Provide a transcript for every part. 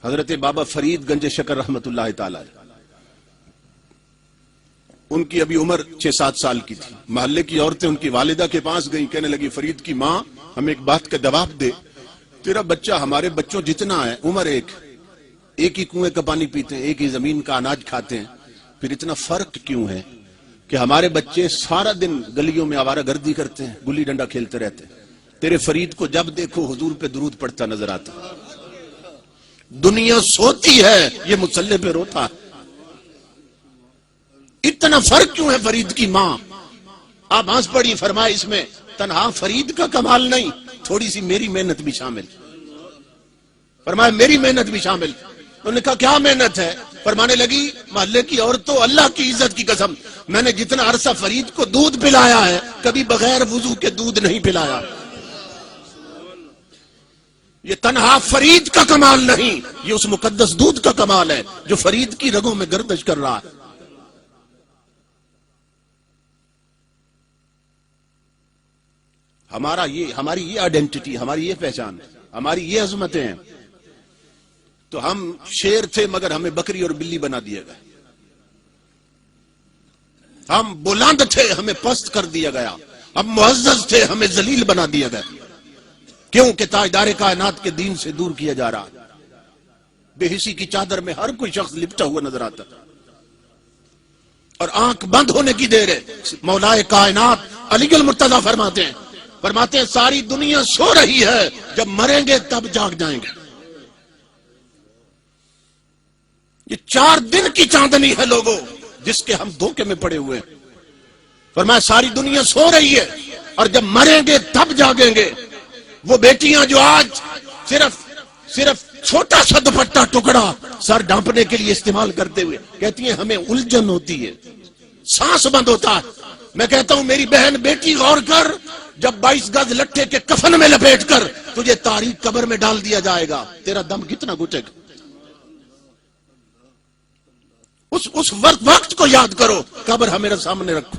حضرت بابا فرید گنج شکر رحمت اللہ تعالی، ان کی ابھی عمر 6-7 سال کی تھی. محلے کی عورتیں ان کی والدہ کے پاس گئیں، کہنے لگی فرید کی ماں ہمیں ایک بات کا جواب دے، تیرا بچہ ہمارے بچوں جتنا ہے، عمر ایک ہی کنویں کا پانی پیتے ہیں، ایک ہی زمین کا اناج کھاتے ہیں، پھر اتنا فرق کیوں ہے کہ ہمارے بچے سارا دن گلیوں میں آوارہ گردی کرتے ہیں، گلی ڈنڈا کھیلتے رہتے ہیں، تیرے فرید کو جب دیکھو حضور پہ درود پڑھتا نظر آتا. دنیا سوتی ہے، یہ مصلی پہ روتا ہے. اتنا فرق کیوں ہے فرید کی ماں؟ آپ ہنس پڑی، فرمایا اس میں تنہا فرید کا کمال نہیں، تھوڑی سی میری محنت بھی شامل. فرمایا میری محنت بھی شامل. انہوں نے کہا کیا محنت ہے؟ فرمانے لگی محلے کی عورتوں، اللہ کی عزت کی قسم، میں نے جتنا عرصہ فرید کو دودھ پلایا ہے کبھی بغیر وضو کے دودھ نہیں پلایا. یہ تنہا فرید کا کمال نہیں، یہ اس مقدس دودھ کا کمال ہے جو فرید کی رگوں میں گردش کر رہا ہے. ہماری یہ آئیڈینٹی، ہماری یہ پہچان، ہماری یہ عظمتیں ہیں. تو ہم شیر تھے مگر ہمیں بکری اور بلی بنا دیا گیا. ہم بلند تھے ہمیں پست کر دیا گیا. ہم معزز تھے ہمیں ذلیل بنا دیا گیا. کیوں کہ تاجدار کائنات کے دین سے دور کیا جا رہا. بے حسی کی چادر میں ہر کوئی شخص لپٹا ہوا نظر آتا اور آنکھ بند ہونے کی دیر ہے. مولائے کائنات علی المرتضیٰ فرماتے ہیں ساری دنیا سو رہی ہے، جب مریں گے تب جاگ جائیں گے. یہ 4 دن کی چاندنی ہے لوگوں جس کے ہم دھوکے میں پڑے ہوئے ہیں. فرمایا ساری دنیا سو رہی ہے اور جب مریں گے تب جاگیں گے. وہ بیٹیاں جو آج صرف چھوٹا سا دوپٹہ ٹکڑا سر ڈھانپنے کے لیے استعمال کرتے ہوئے کہتی ہیں ہمیں الجھن ہوتی ہے، سانس بند ہوتا ہے. میں کہتا ہوں میری بہن بیٹی غور کر، جب 22 گز لٹھے کے کفن میں لپیٹ کر تجھے تاریک قبر میں ڈال دیا جائے گا، تیرا دم کتنا گھٹے گا. اس وقت کو یاد کرو. قبر ہمارے سامنے رکھو،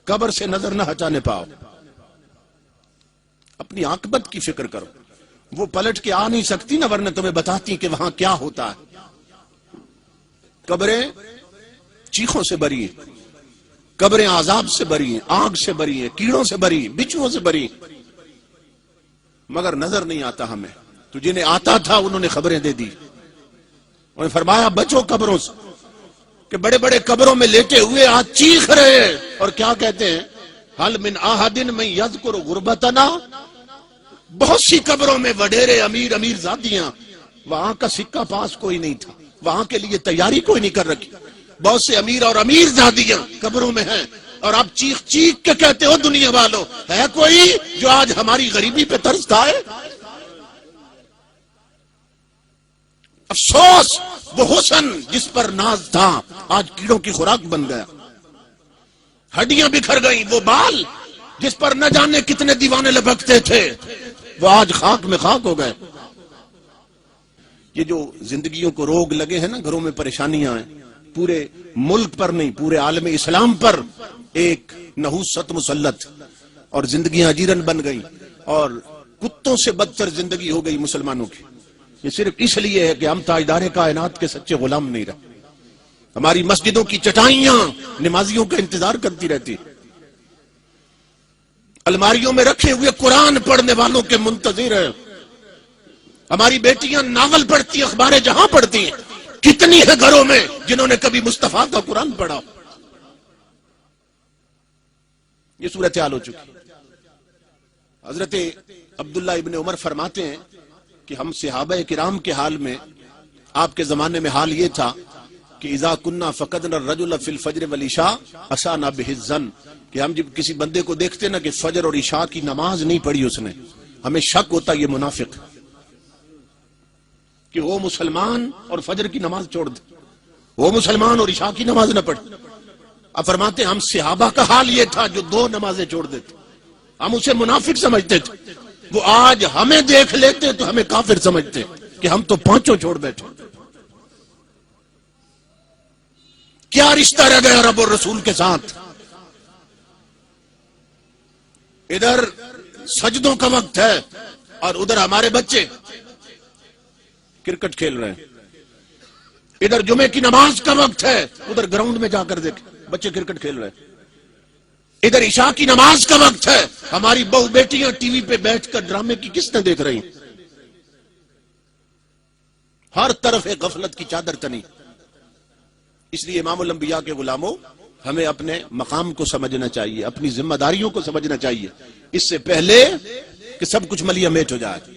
قبر سے نظر نہ ہٹانے پاؤ. اپنی عاقبت کی فکر کرو. وہ پلٹ کے آ نہیں سکتی نا، ورنہ تمہیں بتاتی کہ وہاں کیا ہوتا ہے. قبریں چیخوں سے بری ہیں، قبریں عذاب سے بری ہیں، آگ سے بری ہیں، کیڑوں سے بری ہیں، بچھوؤں سے بری ہیں. مگر نظر نہیں آتا ہمیں. تو جنہیں آتا تھا انہوں نے خبریں دے دی. انہوں نے فرمایا بچو قبروں سے، کہ بڑے بڑے قبروں میں لیٹے ہوئے آج چیخ رہے ہیں اور کیا کہتے ہیں، حل من احد من یذکر غربتنا. بہت سی قبروں میں وڈیرے امیر زادیاں، وہاں کا سکہ پاس کوئی نہیں تھا، وہاں کے لیے تیاری کوئی نہیں کر رکھی. بہت سے امیر زادیاں قبروں میں ہیں اور آپ چیخ کے کہتے ہو دنیا والوں، ہے کوئی جو آج ہماری غریبی پہ ترس کھائے؟ افسوس وہ حسن جس پر ناز تھا آج کیڑوں کی خوراک بن گیا. ہڈیاں بکھر گئیں. وہ بال جس پر نہ جانے کتنے دیوانے لپکتے تھے وہ آج خاک میں خاک ہو گئے. یہ جو زندگیوں کو روگ لگے ہیں نا، گھروں میں پریشانیاں ہیں، پورے ملک پر نہیں پورے عالم اسلام پر ایک نحوست مسلط، اور زندگیاں اجیرن بن گئیں اور کتوں سے بدتر زندگی ہو گئی مسلمانوں کی. یہ صرف اس لیے ہے کہ ہم تاجدار کائنات کے سچے غلام نہیں رہے. ہماری مسجدوں کی چٹائیاں نمازیوں کا انتظار کرتی رہتی، الماریوں میں رکھے ہوئے قرآن پڑھنے والوں کے منتظر ہیں. ہماری بیٹیاں ناول پڑھتی، اخبار جہاں پڑھتی ہیں. کتنی ہے گھروں میں جنہوں نے کبھی مصطفیٰ کا قرآن پڑھا؟ یہ صورتحال ہو چکی. حضرت عبداللہ ابن عمر فرماتے ہیں کہ ہم صحابہ کرام کے حال میں، آپ کے زمانے میں حال یہ تھا کہ اذا کننا فقدنا الرجل فی الفجر والعشاء اسانا به الظن، کہ ہم جب کسی بندے کو دیکھتے نا کہ فجر اور عشاء کی نماز نہیں پڑھی اس نے، ہمیں شک ہوتا یہ منافق کہ وہ مسلمان اور فجر کی نماز چھوڑ دے، وہ مسلمان اور عشاء کی نماز نہ پڑھے. اب فرماتے ہم صحابہ کا حال یہ تھا جو 2 نمازیں چھوڑ دیتے، ہم اسے منافق سمجھتے تھے. وہ آج ہمیں دیکھ لیتے تو ہمیں کافر سمجھتے کہ ہم تو 5 چھوڑ بیٹھے. کیا رشتہ رہ گیا رب اور رسول کے ساتھ؟ ادھر سجدوں کا وقت ہے اور ادھر ہمارے بچے کرکٹ کھیل رہے ہیں. ادھر جمعے کی نماز کا وقت ہے، ادھر گراؤنڈ میں جا کر دیکھ بچے کرکٹ کھیل رہے ہیں. ادھر عشاء کی نماز کا وقت ہے، ہماری بہو بیٹیاں ٹی وی پہ بیٹھ کر ڈرامے کی قسطیں دیکھ رہی ہیں. ہر طرف ایک غفلت کی چادر تنی. اس لیے امام الانبیاء کے غلاموں، ہمیں اپنے مقام کو سمجھنا چاہیے، اپنی ذمہ داریوں کو سمجھنا چاہیے، اس سے پہلے کہ سب کچھ ملیہ میٹ ہو جائے.